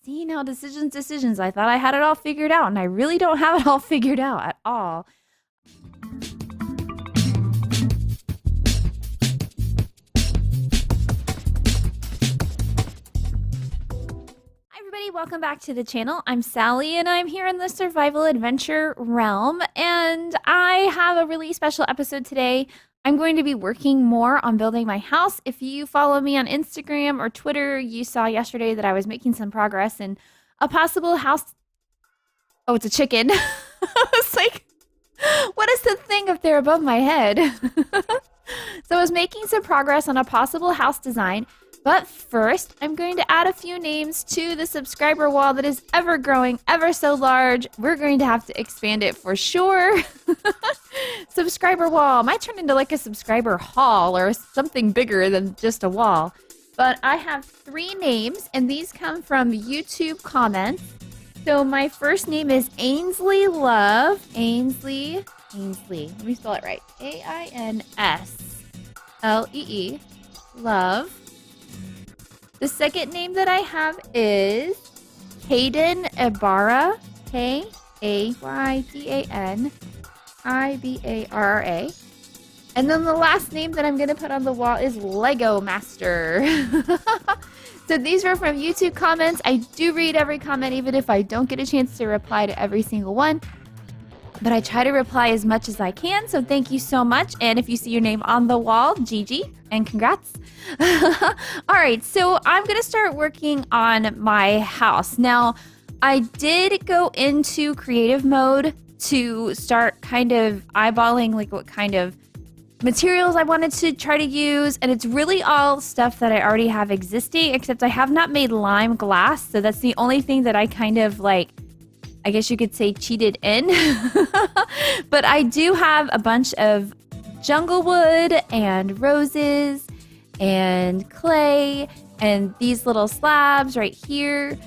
See, now decisions. I thought I had it all figured out, and I really don't have it all figured out at all. Hi, everybody. Welcome back to the channel. I'm Sally, and I'm here in the survival adventure realm, and I have a really special episode today. I'm going to be working more on building my house. If you follow me on Instagram or Twitter, you saw yesterday that I was making some progress in a possible house. Oh, it's a chicken. It's like, what is the thing up there above my head? So I was making some progress on a possible house design. But first, I'm going to add a few names to the subscriber wall that is ever growing, ever so large. We're going to have to expand it for sure. Subscriber wall might turn into like a subscriber hall or something bigger than just a wall. But I have 3 names, and these come from YouTube comments. So my first name is Ainsley Love. Ainsley. Let me spell it right. A-I-N-S-L-E-E. Love. The second name that I have is Hayden Ibarra, K-A-Y-D-A-N-I-B-A-R-R-A. And then the last name that I'm going to put on the wall is Lego Master. So these were from YouTube comments. I do read every comment, even if I don't get a chance to reply to every single one. But I try to reply as much as I can, so thank you so much. And if you see your name on the wall, Gigi, and congrats. All right, so I'm going to start working on my house. Now, I did go into creative mode to start kind of eyeballing like what kind of materials I wanted to try to use, and it's really all stuff that I already have existing, except I have not made lime glass, so that's the only thing that I kind of like, I guess you could say, cheated in. But I do have a bunch of jungle wood and roses and clay and these little slabs right here.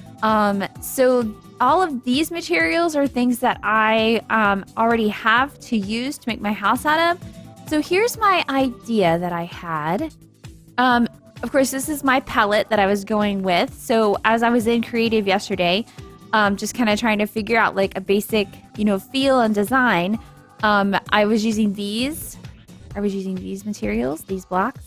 So all of these materials are things that I already have to use to make my house out of. So here's my idea that I had. Of course, this is my palette that I was going with. So as I was in creative yesterday, just kind of trying to figure out like a basic, feel and design. I was using these materials, these blocks.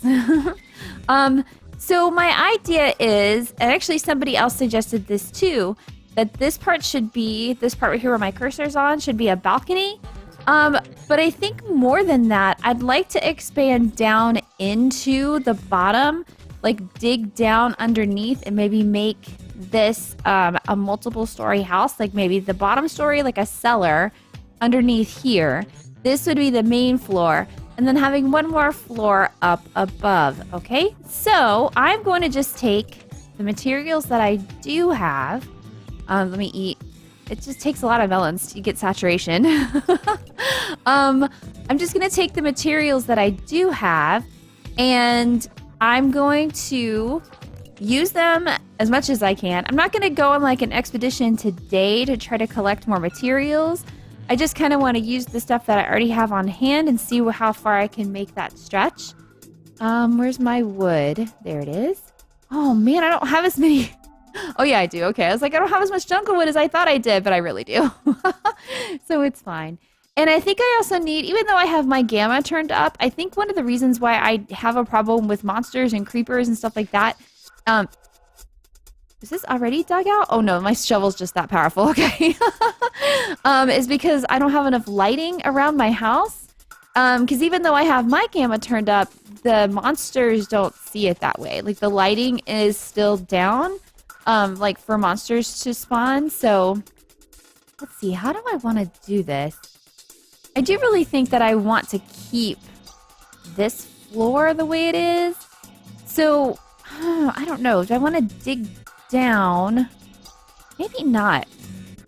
So my idea is, and actually somebody else suggested this too, that this part right here where my cursor's on should be a balcony. But I think more than that, I'd like to expand down into the bottom, like dig down underneath and maybe make this a multiple story house, like maybe the bottom story like a cellar underneath here. This would be the main floor, and then having one more floor up above. Okay, so I'm going to just take the materials that I do have. Let me eat. It just takes a lot of melons to get saturation. I'm just going to take the materials that I do have, and I'm going to use them as much as I can. I'm not going to go on like an expedition today to try to collect more materials. I just kind of want to use the stuff that I already have on hand and see how far I can make that stretch. Where's my wood? There it is. Oh man, I don't have as many. Oh yeah, I do. Okay, I was like, I don't have as much jungle wood as I thought I did, but I really do. So it's fine. And I think I also need, even though I have my gamma turned up, I think one of the reasons why I have a problem with monsters and creepers and stuff like that, is this already dug out? Oh no, my shovel's just that powerful. Okay. Is because I don't have enough lighting around my house. Because even though I have my gamma turned up, the monsters don't see it that way. Like the lighting is still down, like for monsters to spawn. So let's see, how do I want to do this? I do really think that I want to keep this floor the way it is. So I don't know. Do I want to dig down? Maybe not.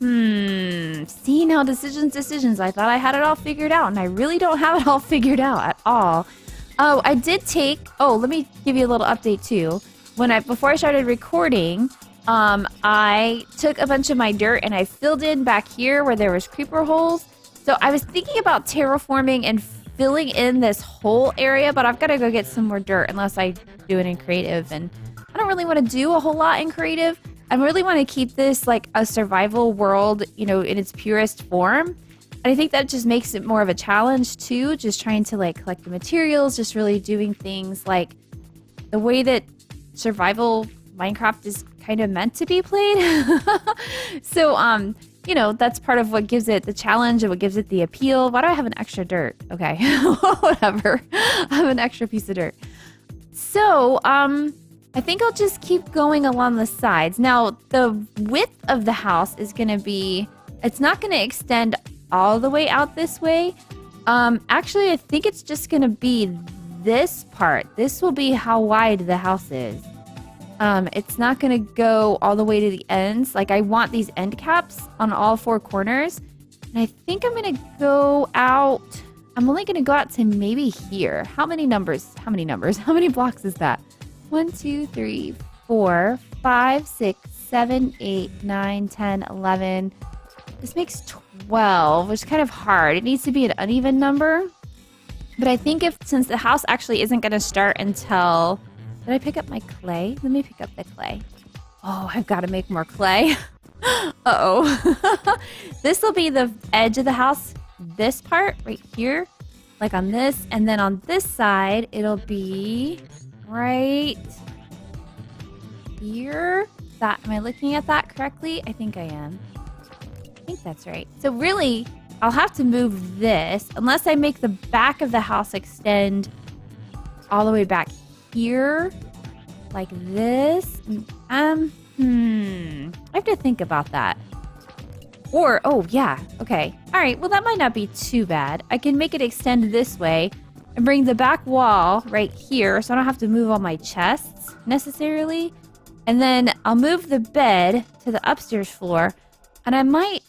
See, now decisions. I thought I had it all figured out, and I really don't have it all figured out at all. Oh, I did take, let me give you a little update too. Before I started recording, I took a bunch of my dirt and I filled in back here where there was creeper holes. So I was thinking about terraforming and filling in this whole area, but I've got to go get some more dirt unless I do it in creative, and I don't really want to do a whole lot in creative. I really want to keep this like a survival world, you know, in its purest form. And I think that just makes it more of a challenge too, just trying to like collect the materials, just really doing things like the way that survival Minecraft is kind of meant to be played. So, you know, that's part of what gives it the challenge and what gives it the appeal. Why do I have an extra dirt? Okay, whatever. I have an extra piece of dirt. So, I think I'll just keep going along the sides. Now, the width of the house is going to be, it's not going to extend all the way out this way. Actually, I think it's just going to be this part. This will be how wide the house is. It's not going to go all the way to the ends. Like, I want these end caps on all four corners. And I think I'm going to go out. I'm only going to go out to maybe here. How many numbers? How many numbers? How many blocks is that? 1, 2, 3, 4, 5, 6, 7, 8, 9, 10, 11. This makes 12, which is kind of hard. It needs to be an uneven number. But I think since the house actually isn't going to start until... Did I pick up my clay? Let me pick up the clay. Oh, I've got to make more clay. Uh-oh. This will be the edge of the house. This part right here. Like on this. And then on this side, it'll be right here. Am I looking at that correctly? I think I am. I think that's right. So really, I'll have to move this unless I make the back of the house extend all the way back here, like this. I have to think about that. Or, oh yeah, okay. All right, well that might not be too bad. I can make it extend this way and bring the back wall right here so I don't have to move all my chests necessarily. And then I'll move the bed to the upstairs floor, and I might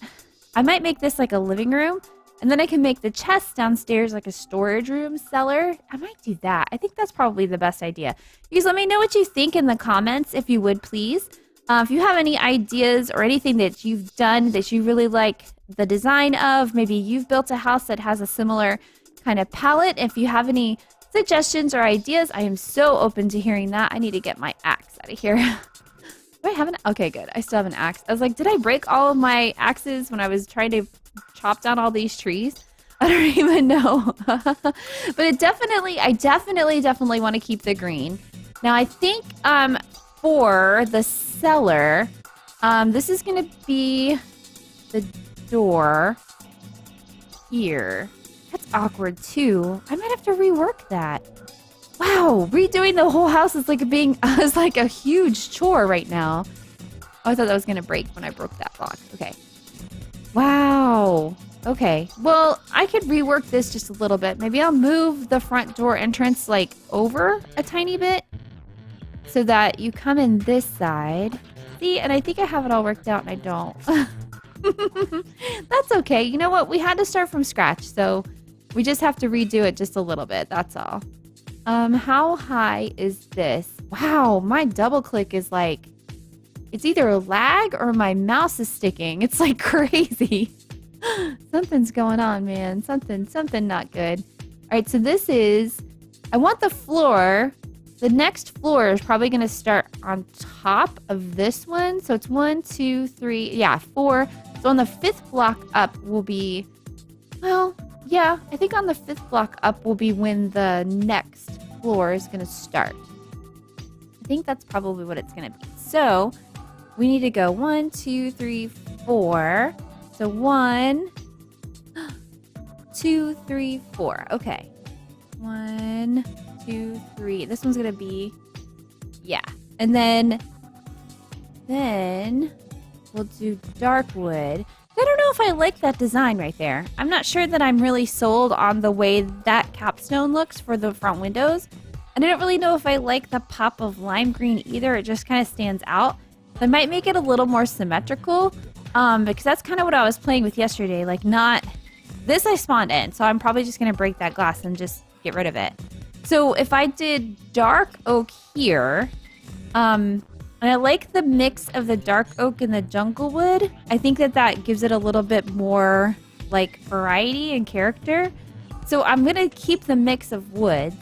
make this like a living room. And then I can make the chests downstairs like a storage room cellar. I might do that. I think that's probably the best idea. You guys let me know what you think in the comments, if you would, please. If you have any ideas or anything that you've done that you really like the design of, maybe you've built a house that has a similar kind of palette. If you have any suggestions or ideas, I am so open to hearing that. I need to get my axe out of here. Do I have an... Okay, good. I still have an axe. I was like, did I break all of my axes when I was trying to chop down all these trees? I don't even know. But I definitely want to keep the green. Now, I think for the cellar, this is going to be the door here. That's awkward, too. I might have to rework that. Wow, redoing the whole house is like a huge chore right now. Oh, I thought that was going to break when I broke that block. Okay. Wow. Okay. Well, I could rework this just a little bit. Maybe I'll move the front door entrance like over a tiny bit so that you come in this side. See, and I think I have it all worked out and I don't. That's okay. You know what? We had to start from scratch, so we just have to redo it just a little bit. That's all. How high is this? Wow, my double click is like, it's either a lag or my mouse is sticking. It's like crazy. Something's going on, man. Something not good. All right, so this is, I want the floor. The next floor is probably going to start on top of this one. So it's 1, 2, 3, yeah, 4. So on the 5th block up will be, well, yeah, I think on the 5th block up will be when the next floor is going to start. I think that's probably what it's going to be. So we need to go 1, 2, 3, 4. So 1, 2, 3, 4. Okay. 1, 2, 3. This one's going to be, yeah. And then we'll do dark wood. I don't know if I like that design right there. I'm not sure that I'm really sold on the way that capstone looks for the front windows. And I don't really know if I like the pop of lime green either. It just kind of stands out. So I might make it a little more symmetrical because that's kind of what I was playing with yesterday. Like not... This I spawned in, so I'm probably just going to break that glass and just get rid of it. So if I did dark oak here... and I like the mix of the dark oak and the jungle wood. I think that gives it a little bit more like variety and character. So I'm going to keep the mix of woods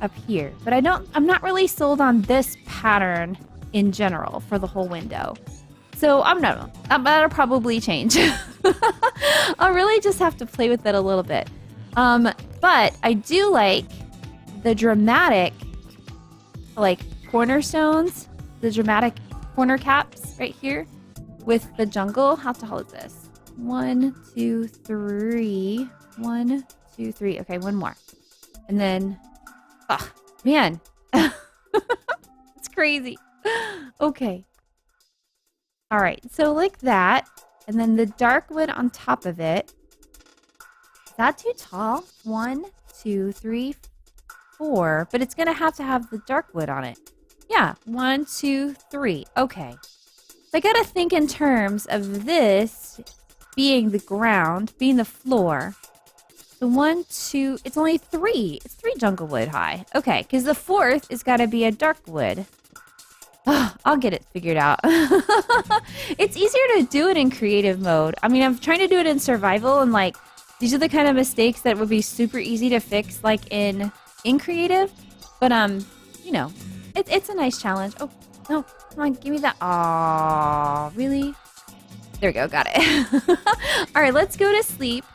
up here. But I'm not really sold on this pattern in general for the whole window. So I'm not, that'll probably change. I'll really just have to play with it a little bit. But I do like the dramatic, like, cornerstones, the dramatic corner caps right here with the jungle. How tall is this? 1, 2, 3. 1, 2, 3. Okay, one more. And then, oh, man. It's crazy. Okay. All right, so like that. And then the dark wood on top of it. Is that too tall? 1, 2, 3, 4. But it's going to have the dark wood on it. Yeah, 1, 2, 3. Okay. So I got to think in terms of this being the ground, being the floor. So 1, 2, it's only 3. It's 3 jungle wood high. Okay, because the 4th is got to be a dark wood. Oh, I'll get it figured out. It's easier to do it in creative mode. I mean, I'm trying to do it in survival, and like, these are the kind of mistakes that would be super easy to fix, like in creative. But you know, it's a nice challenge. Oh no, come on, give me that. Aw, really? There we go, got it. All right, let's go to sleep.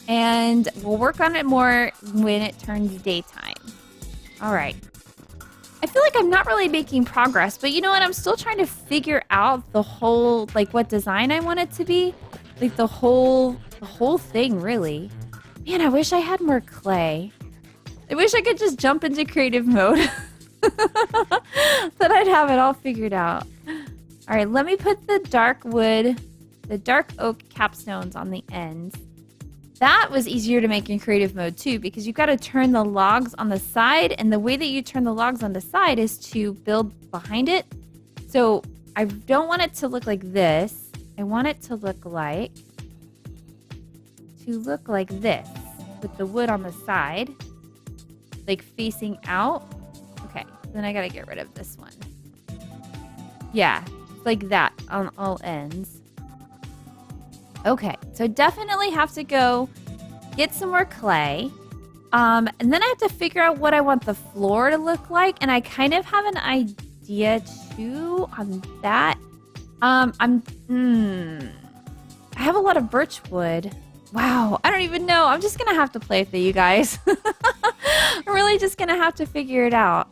And we'll work on it more when it turns daytime. All right. I feel like I'm not really making progress, but you know what? I'm still trying to figure out the whole, like, what design I want it to be. Like, the whole thing, really. Man, I wish I had more clay. I wish I could just jump into creative mode. Then I'd have it all figured out. All right, let me put the dark wood, the dark oak capstones on the ends. That was easier to make in creative mode too, because you've got to turn the logs on the side, and the way that you turn the logs on the side is to build behind it. So I don't want it to look like this. I want it to look like this, with the wood on the side, like facing out. Okay, then I gotta get rid of this one. Yeah, like that on all ends. Okay, so definitely have to go get some more clay. And then I have to figure out what I want the floor to look like. And I kind of have an idea too on that. I have a lot of birch wood. Wow, I don't even know. I'm just gonna have to play with it, you guys. I'm really just gonna have to figure it out.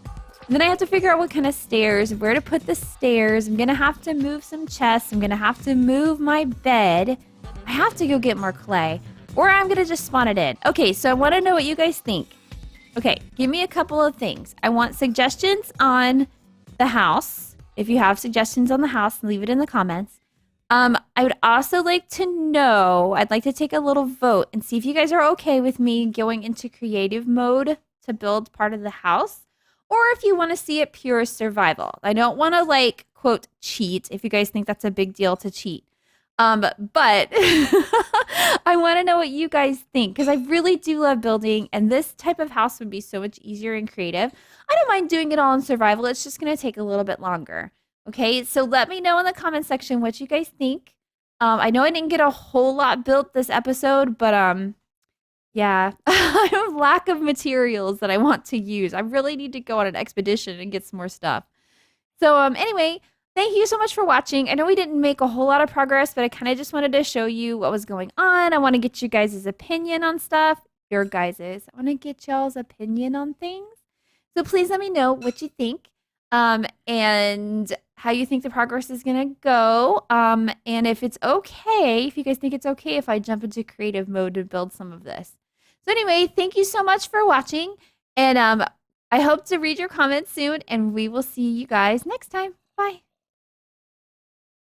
And then I have to figure out what kind of stairs, where to put the stairs. I'm gonna have to move some chests. I'm gonna have to move my bed. I have to go get more clay, or I'm gonna just spawn it in. Okay, so I want to know what you guys think. Okay, give me a couple of things. I want suggestions on the house. If you have suggestions on the house, leave it in the comments. I would also like to know, I'd like to take a little vote and see if you guys are okay with me going into creative mode to build part of the house, or if you want to see it pure survival. I don't want to, like, quote, cheat, if you guys think that's a big deal to cheat. But I want to know what you guys think, because I really do love building, and this type of house would be so much easier and creative. I don't mind doing it all in survival. It's just going to take a little bit longer. Okay, so let me know in the comment section what you guys think. I know I didn't get a whole lot built this episode, but yeah, I have lack of materials that I want to use. I really need to go on an expedition and get some more stuff. So anyway, thank you so much for watching. I know we didn't make a whole lot of progress, but I kind of just wanted to show you what was going on. I want to get you guys' opinion on stuff. Your guys's. I want to get y'all's opinion on things. So please let me know what you think. And how you think the progress is going to go. And if it's okay, if you guys think it's okay if I jump into creative mode to build some of this. So anyway, thank you so much for watching. And I hope to read your comments soon, and we will see you guys next time. Bye.